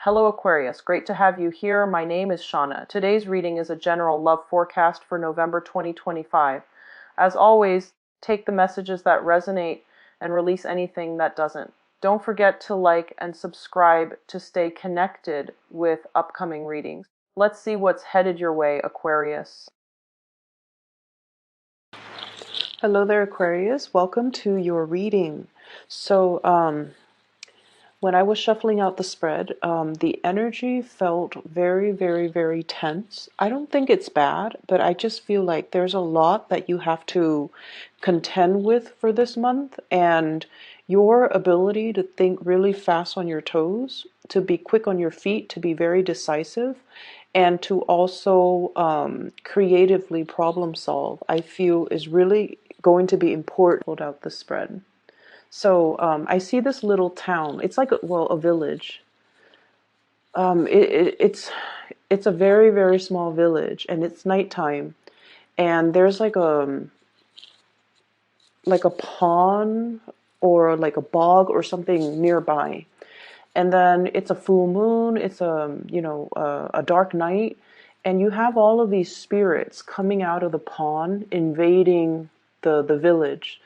Hello Aquarius, great to have you here. My name is Shauna. Today's reading is a general love forecast for November 2025. As always, take the messages that resonate and release anything that doesn't. Don't forget to like and subscribe to stay connected with upcoming readings. Let's see what's headed your way, Aquarius. Hello there, Aquarius. Welcome to your reading. When I was shuffling out the spread, the energy felt very, very, very tense. I don't think it's bad, but I just feel like there's a lot that you have to contend with for this month, and your ability to think really fast on your toes, to be quick on your feet, to be very decisive, and to also creatively problem solve, I feel is really going to be important. Hold out the spread. So I see this little town. It's like a village. It's a very, very small village, and it's nighttime, and there's like a pond or like a bog or something nearby. And then it's a full moon. It's a dark night, and you have all of these spirits coming out of the pond, invading the village.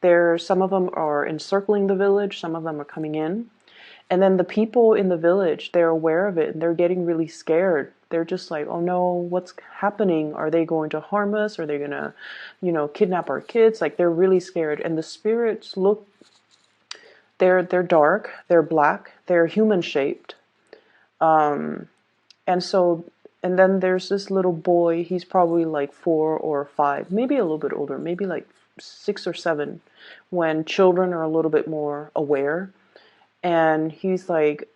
Some of them are encircling the village, some of them are coming in. And then the people in the village, they're aware of it and they're getting really scared. They're just like, oh no, what's happening? Are they going to harm us? Are they going to, kidnap our kids? Like, they're really scared. And the spirits look, they're dark, they're black, they're human shaped. And so, and then there's this little boy, he's probably like 4 or 5, maybe a little bit older, maybe like 6 or 7, when children are a little bit more aware. And he's like,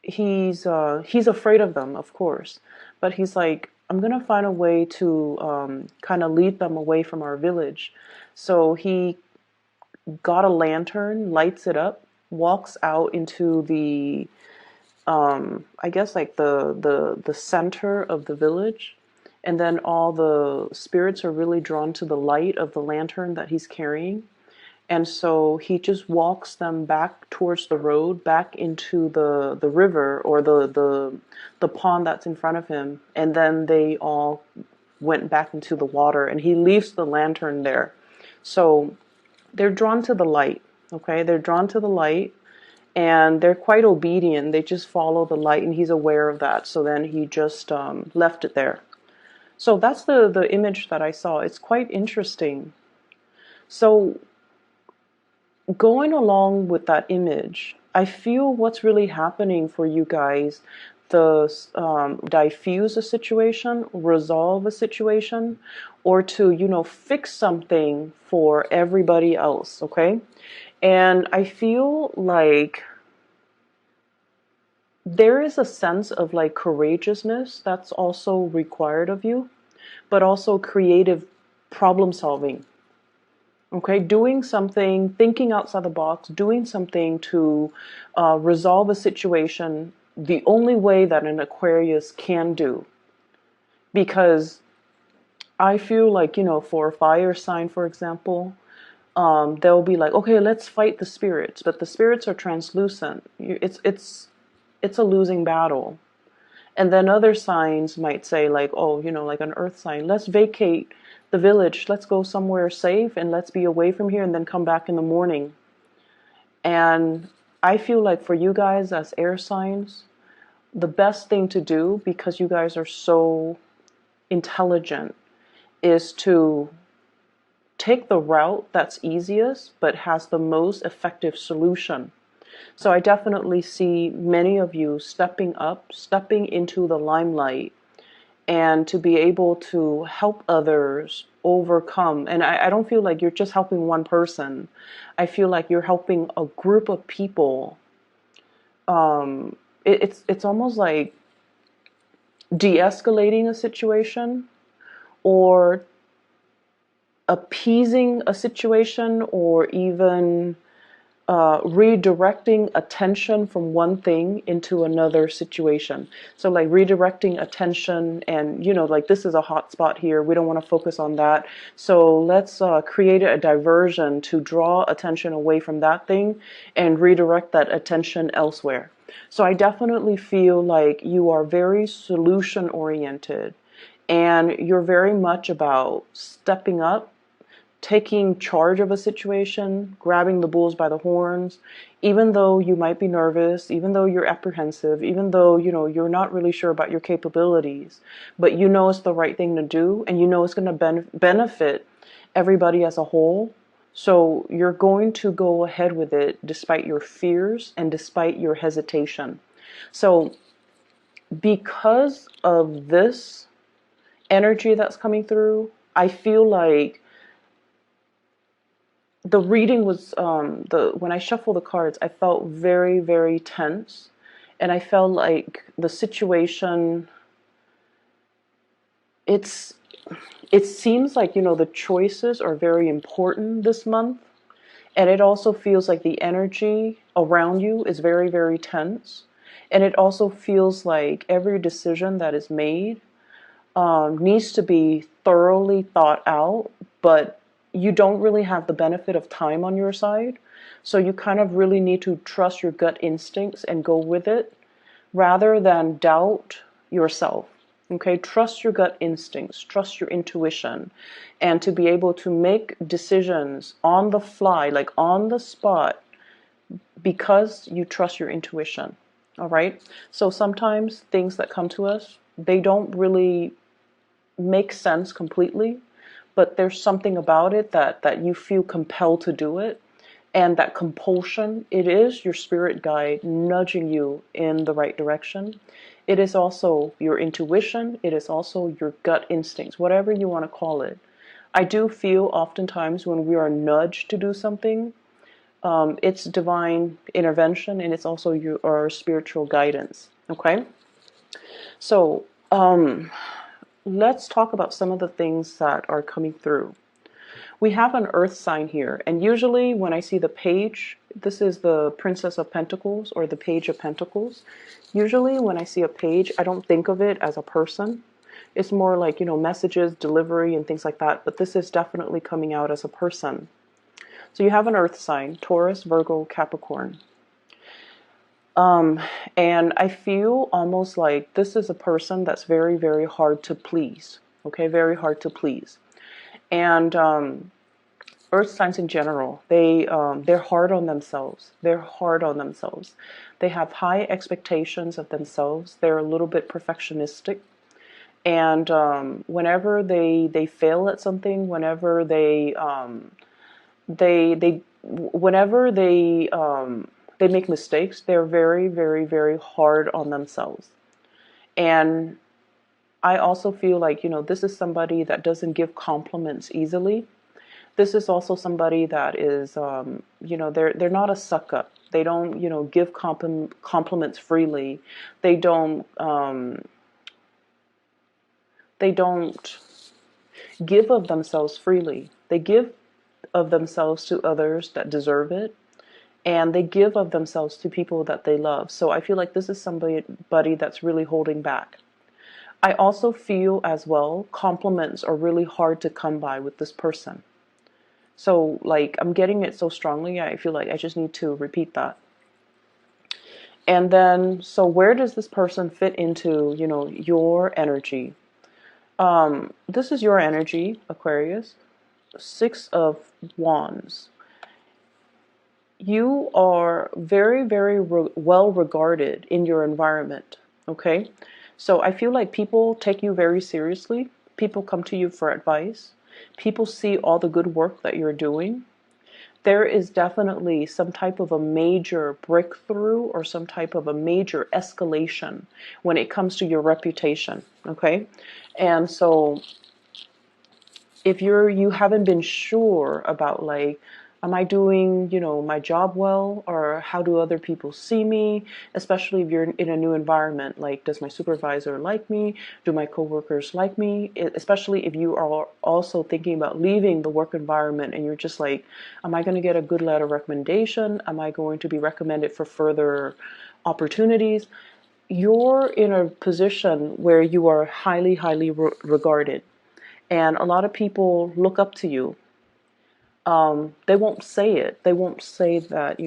he's afraid of them, of course, but he's like, I'm gonna find a way to kind of lead them away from our village. So he got a lantern, lights it up, walks out into the I guess like the center of the village, and then all the spirits are really drawn to the light of the lantern that he's carrying. And so he just walks them back towards the road, back into the river or the pond that's in front of him. And then they all went back into the water, and he leaves the lantern there. So they're drawn to the light, okay? They're drawn to the light, and they're quite obedient. They just follow the light, and he's aware of that. So then he just left it there. So that's the image that I saw. It's quite interesting. So going along with that image, I feel what's really happening for you guys, diffuse a situation, resolve a situation, or to, fix something for everybody else, okay? And I feel like there is a sense of like courageousness that's also required of you, but also creative problem solving. Okay, doing something, thinking outside the box, doing something to resolve a situation the only way that an Aquarius can do. Because I feel like, for a fire sign, for example, they'll be like, okay, let's fight the spirits, but the spirits are translucent. It's a losing battle. And then other signs might say like, oh, like an earth sign, let's vacate the village, let's go somewhere safe and let's be away from here and then come back in the morning. And I feel like for you guys as air signs, the best thing to do, because you guys are so intelligent, is to take the route that's easiest but has the most effective solution. So I definitely see many of you stepping up, stepping into the limelight, and to be able to help others overcome. And I don't feel like you're just helping one person. I feel like you're helping a group of people. It's almost like de-escalating a situation, or appeasing a situation, or even redirecting attention from one thing into another situation. So like redirecting attention, and like, this is a hot spot here, we don't want to focus on that, so let's create a diversion to draw attention away from that thing and redirect that attention elsewhere. So I definitely feel like you are very solution oriented, and you're very much about stepping up, taking charge of a situation, grabbing the bulls by the horns, even though you might be nervous, even though you're apprehensive, even though, you're not really sure about your capabilities, but you know it's the right thing to do, and you know it's going to benefit everybody as a whole. So you're going to go ahead with it despite your fears and despite your hesitation. So because of this energy that's coming through, I feel like the reading was the when I shuffle the cards, I felt very, very tense, and I felt like the situation. It's it seems like the choices are very important this month, and it also feels like the energy around you is very, very tense, and it also feels like every decision that is made needs to be thoroughly thought out, but you don't really have the benefit of time on your side. So you kind of really need to trust your gut instincts and go with it rather than doubt yourself. Okay, trust your gut instincts, trust your intuition, and to be able to make decisions on the fly, like on the spot, because you trust your intuition. All right, so sometimes things that come to us, they don't really make sense completely, but there's something about it that you feel compelled to do it. And that compulsion, it is your spirit guide nudging you in the right direction. It is also your intuition. It is also your gut instincts, whatever you want to call it. I do feel oftentimes when we are nudged to do something, it's divine intervention, and it's also our spiritual guidance. Okay? So, let's talk about some of the things that are coming through. We have an earth sign here, and usually when I see the page, this is the Princess of Pentacles or the Page of Pentacles. Usually when I see a page, I don't think of it as a person. It's more like, messages, delivery, and things like that, but this is definitely coming out as a person. So you have an earth sign, Taurus, Virgo, Capricorn. And I feel almost like this is a person that's very, very hard to please. Okay, very hard to please. And earth signs in general, they're hard on themselves. They're hard on themselves. They have high expectations of themselves. They're a little bit perfectionistic. And whenever they fail at something, whenever whenever they make mistakes, they're very, very, very hard on themselves. And I also feel like, this is somebody that doesn't give compliments easily. This is also somebody that is, they're not a suck up. They don't, give compliments freely. They don't give of themselves freely. They give of themselves to others that deserve it, and they give of themselves to people that they love. So I feel like this is somebody that's really holding back. I also feel as well compliments are really hard to come by with this person. So like I'm getting it so strongly, I feel like I just need to repeat that. And then, so where does this person fit into, your energy? This is your energy, Aquarius. Six of Wands. You are very, very well regarded in your environment. Okay. So I feel like people take you very seriously. People come to you for advice. People see all the good work that you're doing. There is definitely some type of a major breakthrough or some type of a major escalation when it comes to your reputation. Okay. And so if you haven't been sure about like, am I doing, my job well, or how do other people see me, especially if you're in a new environment, like does my supervisor like me, do my coworkers like me, especially if you are also thinking about leaving the work environment and you're just like, am I going to get a good letter of recommendation, am I going to be recommended for further opportunities? You're in a position where you are highly, highly regarded. And a lot of people look up to you. They won't say it. They won't say that,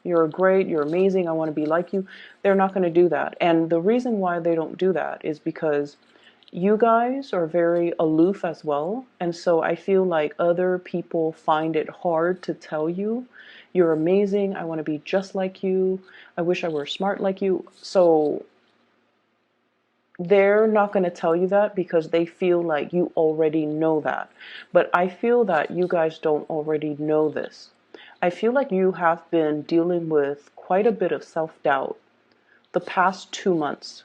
you're great, you're amazing, I want to be like you. They're not going to do that. And the reason why they don't do that is because you guys are very aloof as well. And so I feel like other people find it hard to tell you, you're amazing, I want to be just like you, I wish I were smart like you. So they're not going to tell you that because they feel like you already know that. But I feel that you guys don't already know this. I feel like you have been dealing with quite a bit of self-doubt the past 2 months.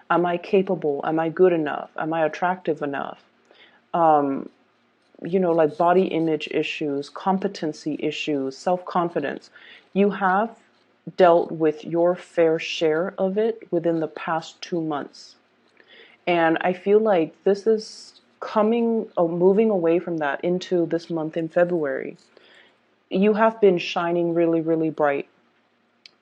Am I capable? Am I good enough? Am I attractive enough? Like body image issues, competency issues, self-confidence. You have dealt with your fair share of it within the past 2 months. And I feel like this is moving away from that into this month in February. You have been shining really, really bright.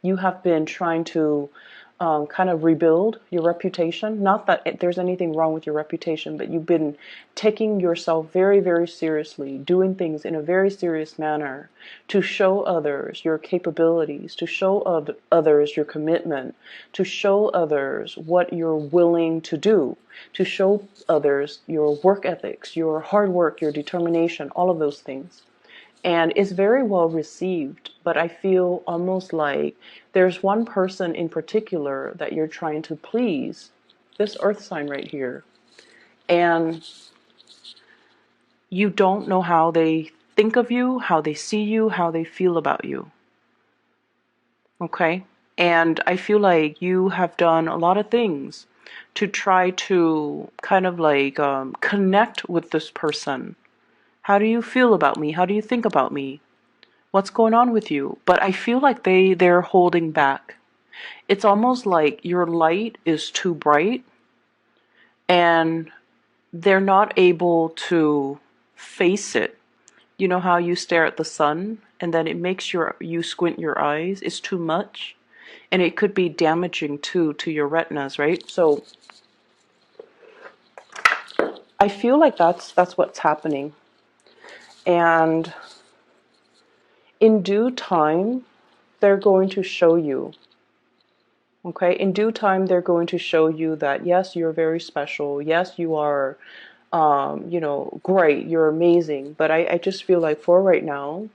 You have been trying to kind of rebuild your reputation. Not that there's anything wrong with your reputation, but you've been taking yourself very, very seriously, doing things in a very serious manner to show others your capabilities, to show others your commitment, to show others what you're willing to do, to show others your work ethics, your hard work, your determination, all of those things. And it's very well received, but I feel almost like there's one person in particular that you're trying to please, this earth sign right here, and you don't know how they think of you, how they see you, how they feel about you. Okay? And I feel like you have done a lot of things to try to kind of like connect with this person. How do you feel about me? How do you think about me? What's going on with you? But I feel like they're holding back. It's almost like your light is too bright and they're not able to face it. You know how you stare at the sun and then it makes you squint your eyes? It's too much. And it could be damaging too to your retinas, right? So I feel like that's what's happening. And in due time, they're going to show you. Okay, in due time, they're going to show you that, yes, you're very special. Yes, you are, great. You're amazing. But I just feel like for right now,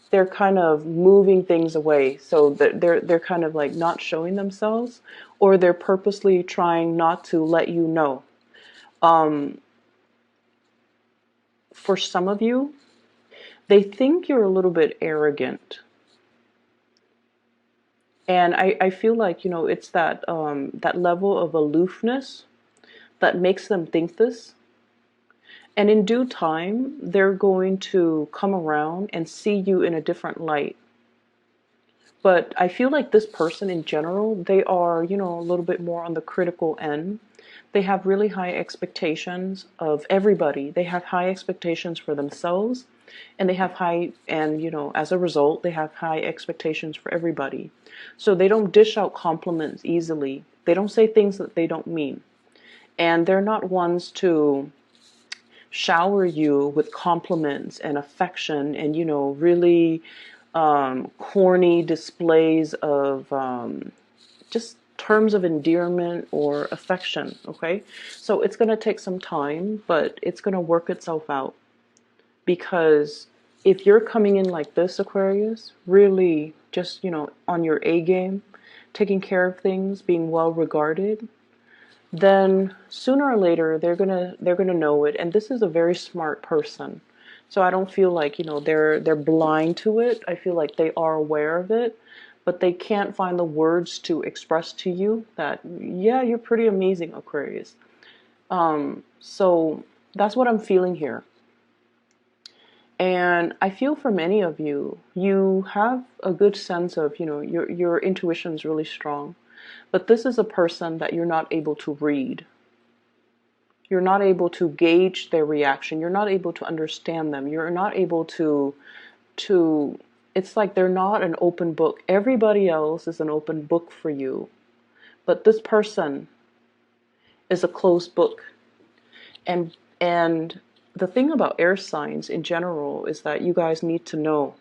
they're kind of moving things away. So that they're kind of like not showing themselves, or they're purposely trying not to let you know. For some of you, they think you're a little bit arrogant. And I feel like, it's that level of aloofness that makes them think this. And in due time, they're going to come around and see you in a different light. But I feel like this person in general, they are, a little bit more on the critical end. They have really high expectations of everybody. They have high expectations for themselves. And they have as a result, they have high expectations for everybody. So they don't dish out compliments easily. They don't say things that they don't mean. And they're not ones to shower you with compliments and affection and, really corny displays of just terms of endearment or affection, okay? So it's going to take some time, but it's going to work itself out. Because if you're coming in like this, Aquarius, really just, on your A game, taking care of things, being well regarded, then sooner or later they're gonna know it. And this is a very smart person. So I don't feel like, they're blind to it. I feel like they are aware of it, but they can't find the words to express to you that, yeah, you're pretty amazing, Aquarius. So that's what I'm feeling here. And I feel for many of you, you have a good sense of, your intuition is really strong. But this is a person that you're not able to read. You're not able to gauge their reaction. You're not able to understand them. You're not able to, it's like they're not an open book. Everybody else is an open book for you. But this person is a closed book. And the thing about air signs in general is that you guys need to know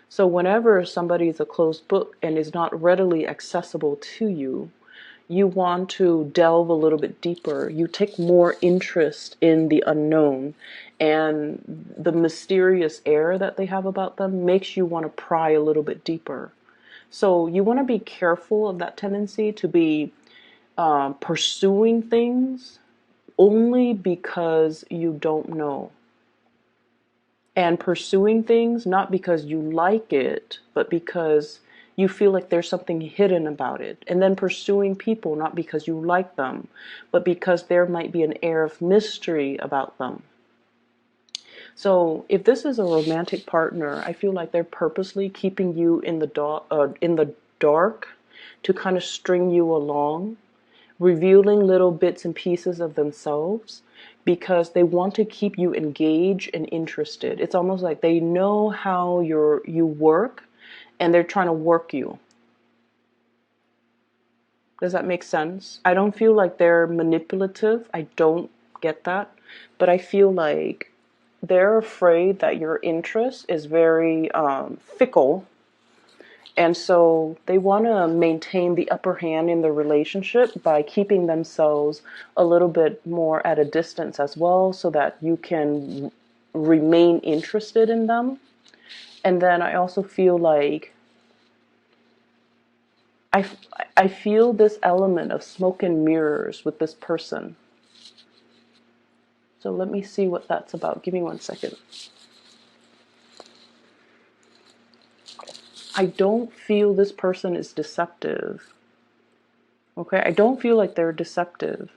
So whenever somebody is a closed book and is not readily accessible to you, you want to delve a little bit deeper. You take more interest in the unknown, and the mysterious air that they have about them makes you want to pry a little bit deeper. So you want to be careful of that tendency to be pursuing things only because you don't know. And pursuing things not because you like it, but because you feel like there's something hidden about it. And then pursuing people not because you like them, but because there might be an air of mystery about them. So if this is a romantic partner, I feel like they're purposely keeping you in the dark to kind of string you along, revealing little bits and pieces of themselves because they want to keep you engaged and interested. It's almost like they know how you work and they're trying to work you. Does that make sense? I don't feel like they're manipulative. I don't get that. But I feel like they're afraid that your interest is very fickle. And so they want to maintain the upper hand in the relationship by keeping themselves a little bit more at a distance as well so that you can remain interested in them. And then I also feel like I, I feel this element of smoke and mirrors with this person. So let me see what that's about. Give me 1 second. I don't feel this person is deceptive. Okay, I don't feel like they're deceptive.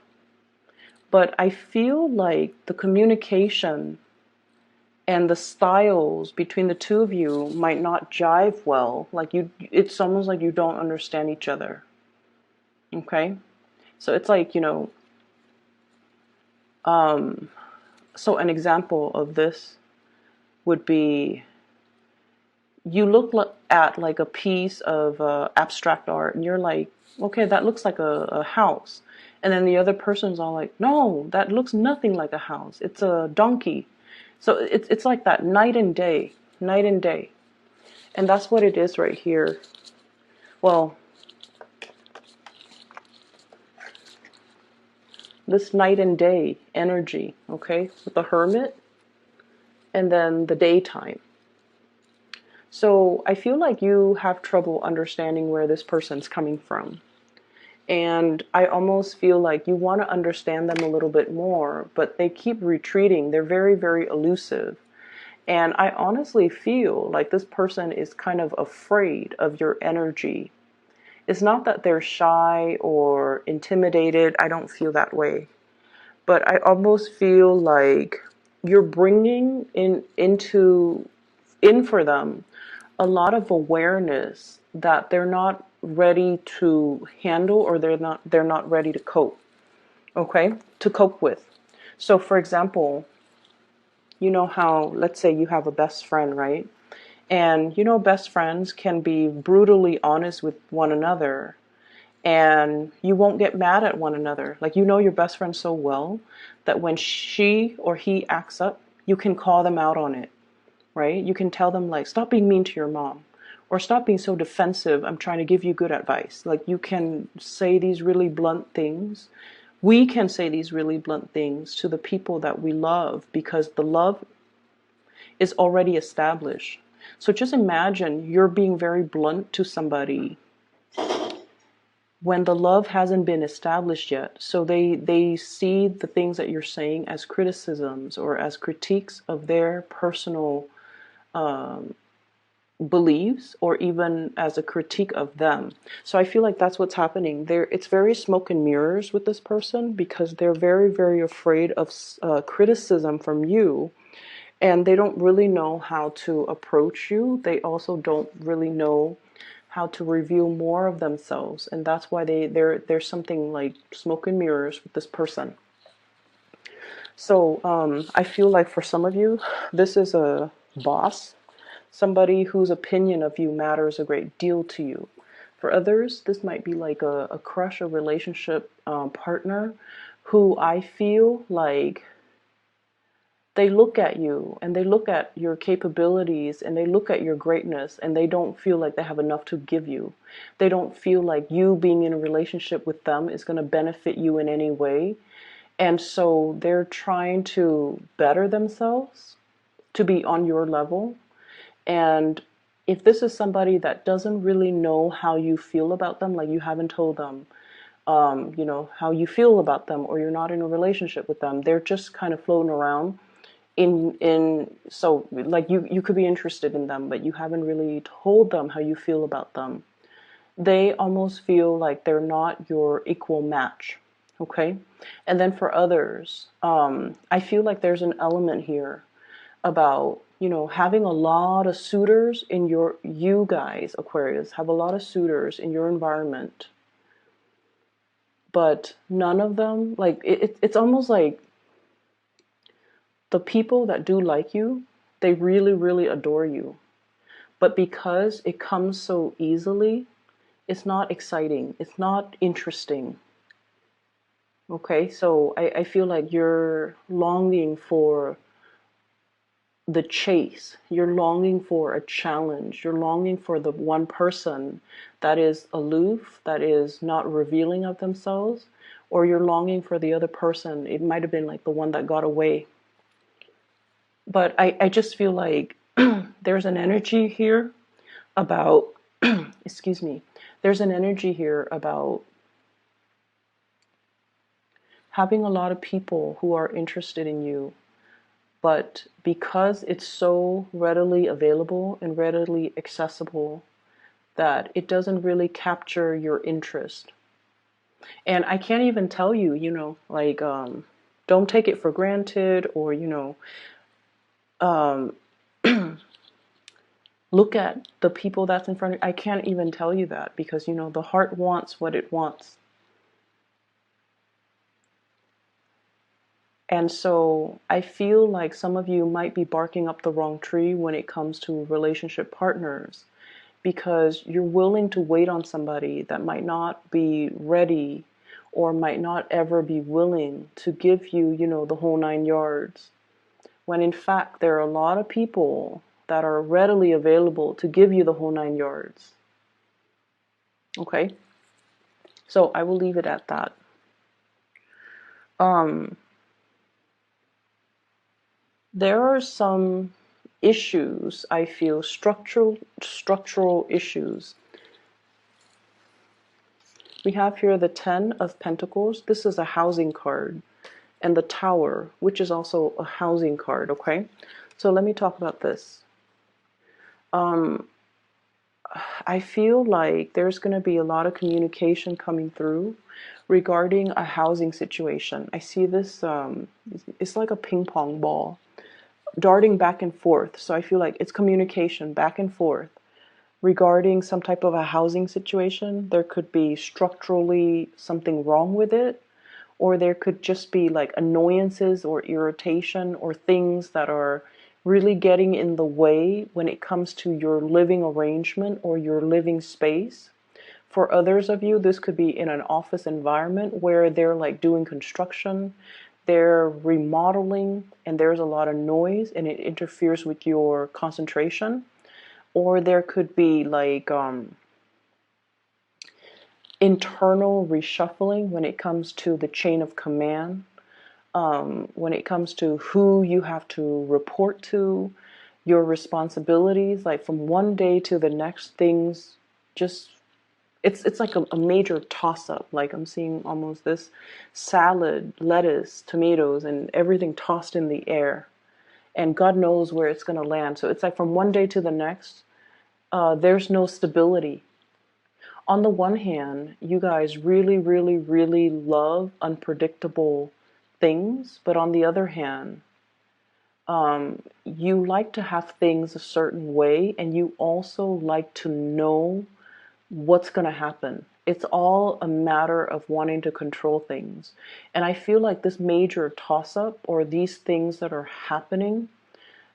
But I feel like the communication and the styles between the two of you might not jive well. Like it's almost like you don't understand each other. Okay? So it's like, so an example of this would be you look at like a piece of abstract art and you're like, okay, that looks like a house. And then the other person's all like, no, that looks nothing like a house. It's a donkey. So it's like that night and day, night and day. And that's what it is right here. Well, this night and day energy, okay, with the hermit and then the daytime. So I feel like you have trouble understanding where this person's coming from. And I almost feel like you want to understand them a little bit more, but they keep retreating. They're very, very elusive. And I honestly feel like this person is kind of afraid of your energy. It's not that they're shy or intimidated. I don't feel that way. But I almost feel like you're bringing in for them a lot of awareness that they're not ready to handle or they're not ready to cope. Okay? To cope with. So for example, you know how, let's say you have a best friend, right? And best friends can be brutally honest with one another and you won't get mad at one another. Like your best friend so well that when she or he acts up, you can call them out on it, right? You can tell them like, stop being mean to your mom or stop being so defensive. I'm trying to give you good advice. Like you can say these really blunt things. We can say these really blunt things to the people that we love because the love is already established. So just imagine you're being very blunt to somebody when the love hasn't been established yet. So they see the things that you're saying as criticisms or as critiques of their personal beliefs or even as a critique of them. So I feel like that's what's happening there. It's very smoke and mirrors with this person because they're very, very afraid of criticism from you. And they don't really know how to approach you. They also don't really know how to reveal more of themselves. And that's why there's something like smoke and mirrors with this person. So I feel like for some of you, this is a boss, somebody whose opinion of you matters a great deal to you. For others, this might be like a crush, a relationship partner who I feel like they look at you and they look at your capabilities and they look at your greatness and they don't feel like they have enough to give you. They don't feel like you being in a relationship with them is going to benefit you in any way. And so they're trying to better themselves to be on your level. And if this is somebody that doesn't really know how you feel about them, like you haven't told them, how you feel about them, or you're not in a relationship with them, they're just kind of floating around so like you could be interested in them, but you haven't really told them how you feel about them. They almost feel like they're not your equal match. Okay. And then for others, I feel like there's an element here about, having a lot of suitors in you guys, Aquarius, have a lot of suitors in your environment, but none of them, like, it's almost like the people that do like you, they really, really adore you. But because it comes so easily, it's not exciting. It's not interesting. Okay, so I feel like you're longing for the chase. You're longing for a challenge. You're longing for the one person that is aloof, that is not revealing of themselves, or you're longing for the other person. It might have been like the one that got away. But I just feel like there's an energy here about, excuse me, there's an energy here about having a lot of people who are interested in you, but because it's so readily available and readily accessible, that it doesn't really capture your interest. And I can't even tell you, like, don't take it for granted, or, um, look at the people that's in front of you. I can't even tell you that because, the heart wants what it wants. And so I feel like some of you might be barking up the wrong tree when it comes to relationship partners, because you're willing to wait on somebody that might not be ready or might not ever be willing to give you, the whole 9 yards. When in fact, there are a lot of people that are readily available to give you the whole 9 yards. Okay? So I will leave it at that. There are some issues, I feel, structural issues. We have here the 10 of Pentacles. This is a housing card. And the Tower, which is also a housing card, okay? So let me talk about this. I feel like there's going to be a lot of communication coming through regarding a housing situation. I see this, it's like a ping pong ball darting back and forth. So I feel like it's communication back and forth regarding some type of a housing situation. There could be structurally something wrong with it, or there could just be like annoyances or irritation or things that are really getting in the way when it comes to your living arrangement or your living space. For others of you, this could be in an office environment where they're like doing construction, they're remodeling, and there's a lot of noise and it interferes with your concentration. Or there could be like internal reshuffling when it comes to the chain of command, when it comes to who you have to report to, your responsibilities. Like from one day to the next, things just, it's like a major toss-up. Like I'm seeing almost this salad, lettuce, tomatoes, and everything tossed in the air. And God knows where it's going to land. So it's like from one day to the next, there's no stability. On the one hand, you guys really, really, really love unpredictable things. But on the other hand, you like to have things a certain way, and you also like to know what's going to happen. It's all a matter of wanting to control things. And I feel like this major toss-up, or these things that are happening,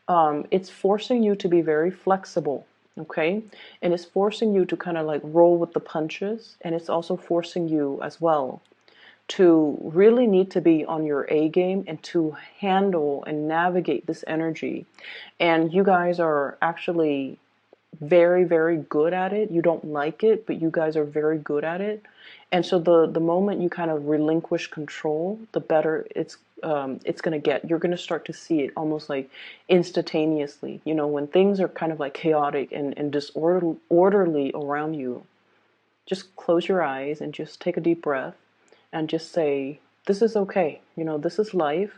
it's forcing you to be very flexible, okay? And it's forcing you to kind of like roll with the punches, and it's also forcing you as well to really need to be on your A game and to handle and navigate this energy. And you guys are actually very, very good at it. You don't like it, but you guys are very good at it. And so the moment you kind of relinquish control, the better it's going to get. You're going to start to see it almost like instantaneously. You know, when things are kind of like chaotic and disorderly around you, just close your eyes and just take a deep breath and just say, this is okay. You know, this is life.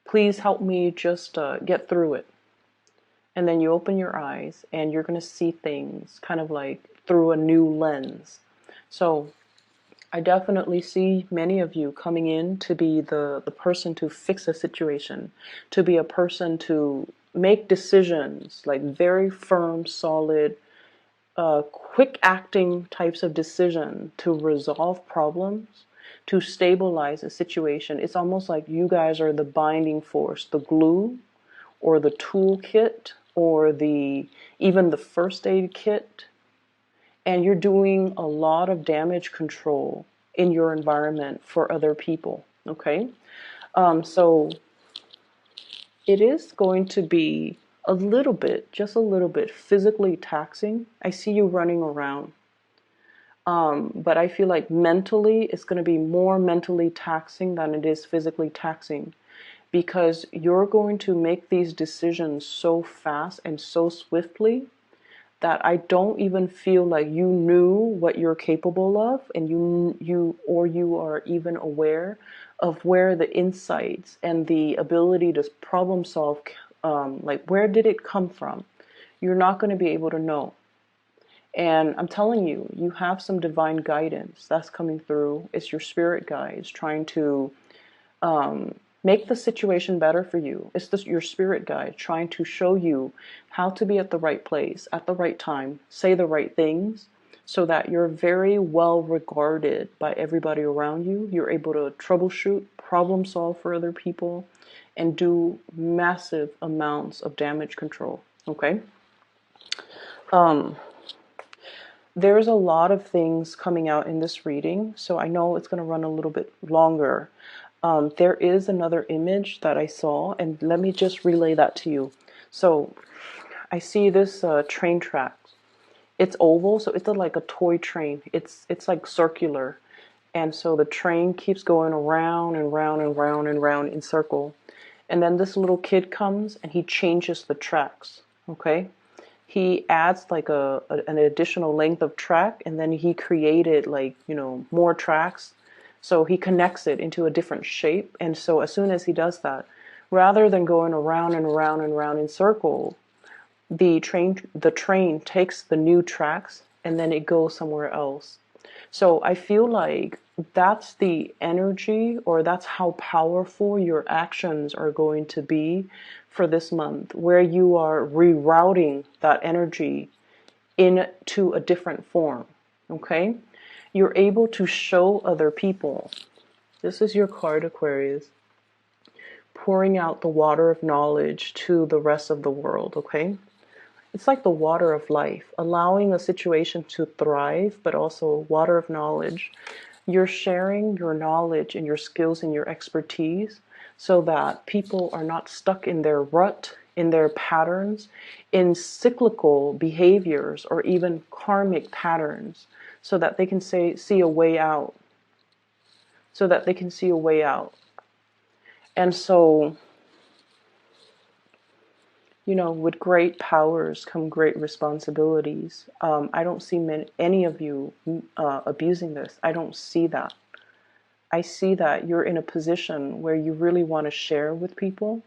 Please help me just get through it. And then you open your eyes and you're going to see things kind of like through a new lens. So I definitely see many of you coming in to be the person to fix a situation, to be a person to make decisions, like very firm, solid, quick acting types of decision to resolve problems, to stabilize a situation. It's almost like you guys are the binding force, the glue or the toolkit or the even the first aid kit, and you're doing a lot of damage control in your environment for other people. Okay, so it is going to be a little bit, just a little bit physically taxing. I see you running around, but I feel like mentally it's going to be more mentally taxing than it is physically taxing, because you're going to make these decisions so fast and so swiftly that I don't even feel like you knew what you're capable of, and you are even aware of where the insights and the ability to problem solve, like where did it come from? You're not going to be able to know. And I'm telling you, you have some divine guidance that's coming through. It's your spirit guides trying to make the situation better for you. It's your spirit guide trying to show you how to be at the right place, at the right time, say the right things, so that you're very well regarded by everybody around you. You're able to troubleshoot, problem solve for other people, and do massive amounts of damage control. Okay? There's a lot of things coming out in this reading, so I know it's going to run a little bit longer. There is another image that I saw, and let me just relay that to you. So I see this train track. It's oval, so it's like a toy train. It's like circular, and so the train keeps going around and round and round and round in circle. And then this little kid comes and he changes the tracks. Okay, he adds like an additional length of track, and then he created like, you know, more tracks. So he connects it into a different shape. And so as soon as he does that, rather than going around and around and around in circle, the train takes the new tracks and then it goes somewhere else. So I feel like that's the energy, or that's how powerful your actions are going to be for this month, where you are rerouting that energy into a different form. Okay? You're able to show other people. This is your card, Aquarius. Pouring out the water of knowledge to the rest of the world, okay? It's like the water of life, allowing a situation to thrive, but also water of knowledge. You're sharing your knowledge and your skills and your expertise so that people are not stuck in their rut, in their patterns, in cyclical behaviors, or even karmic patterns, so that they can see a way out. So that they can see a way out. And so, you know, with great powers come great responsibilities. I don't see any of you abusing this. I don't see that. I see that you're in a position where you really want to share with people.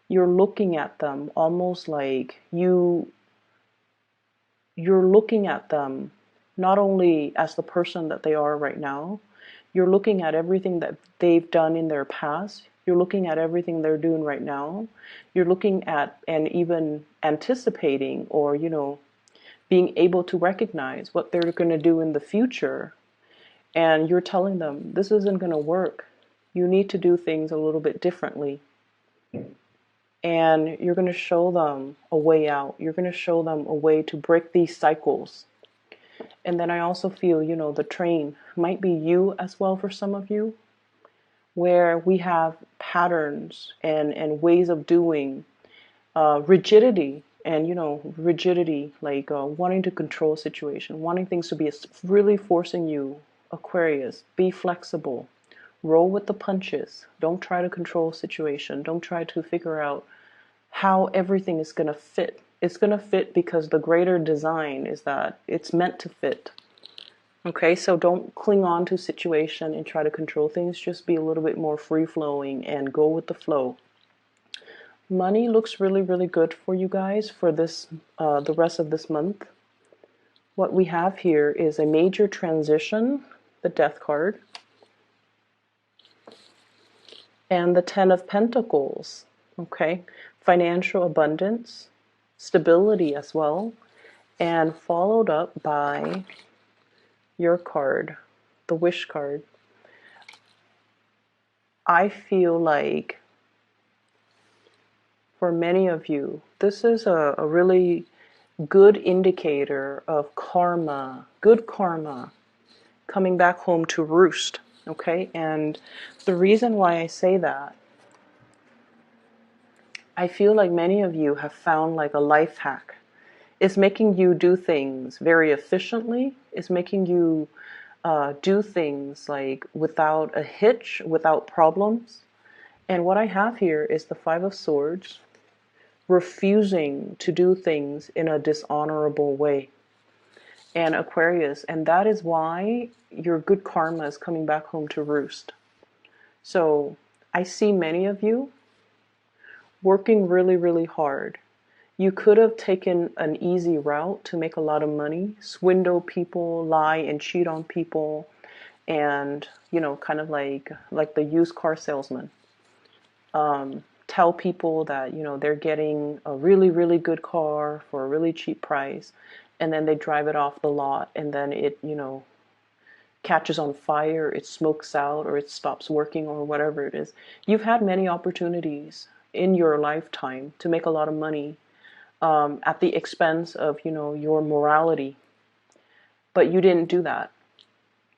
You're looking at them almost like you're looking at them not only as the person that they are right now, you're looking at everything that they've done in their past. You're looking at everything they're doing right now. You're looking at and even anticipating, or, you know, being able to recognize what they're going to do in the future. And you're telling them, this isn't going to work. You need to do things a little bit differently. And you're going to show them a way out. You're going to show them a way to break these cycles. And then I also feel, the train might be you as well for some of you, where we have patterns and ways of doing, rigidity, and rigidity, like wanting to control a situation, wanting things to be really forcing you. Aquarius, be flexible, roll with the punches. Don't try to control a situation. Don't try to figure out how everything is going to fit. It's going to fit because the greater design is that it's meant to fit. Okay, so don't cling on to a situation and try to control things. Just be a little bit more free-flowing and go with the flow. Money looks really, really good for you guys for this, the rest of this month. What we have here is a major transition, the Death card, and the Ten of Pentacles. Okay, financial abundance, stability as well, and followed up by your card, the Wish card. I feel like for many of you, this is a really good indicator of karma, good karma, coming back home to roost. Okay, and the reason why I say that, I feel like many of you have found like a life hack. It's making you do things very efficiently. It's making you do things like without a hitch, without problems. And what I have here is the Five of Swords, refusing to do things in a dishonorable way. And Aquarius, and that is why your good karma is coming back home to roost. So I see many of you working really, really hard. You could have taken an easy route to make a lot of money, swindle people, lie and cheat on people, and kind of like the used car salesman. Tell people that they're getting a really, really good car for a really cheap price, and then they drive it off the lot, and then it catches on fire, it smokes out, or it stops working, or whatever it is. You've had many opportunities in your lifetime to make a lot of money, at the expense of your morality, but you didn't do that.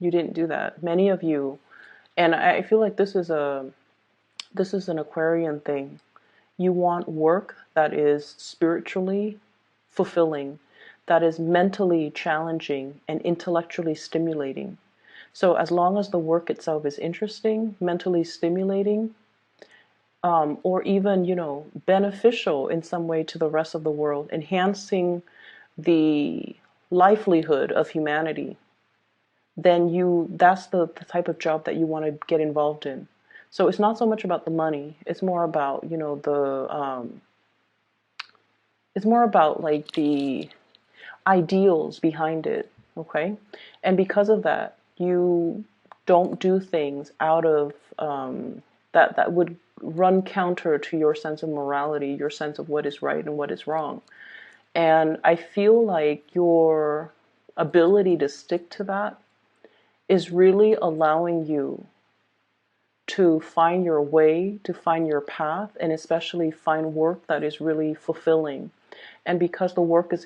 You didn't do that. Many of you, and I feel like this is an Aquarian thing. You want work that is spiritually fulfilling, that is mentally challenging and intellectually stimulating. So as long as the work itself is interesting, mentally stimulating, or even, beneficial in some way to the rest of the world, enhancing the livelihood of humanity, then that's the type of job that you want to get involved in. So it's not so much about the money. It's more about, it's more about like the ideals behind it. Okay. And because of that, you don't do things out of, that would run counter to your sense of morality, your sense of what is right and what is wrong. And I feel like your ability to stick to that is really allowing you to find your way, to find your path, and especially find work that is really fulfilling. And because the work is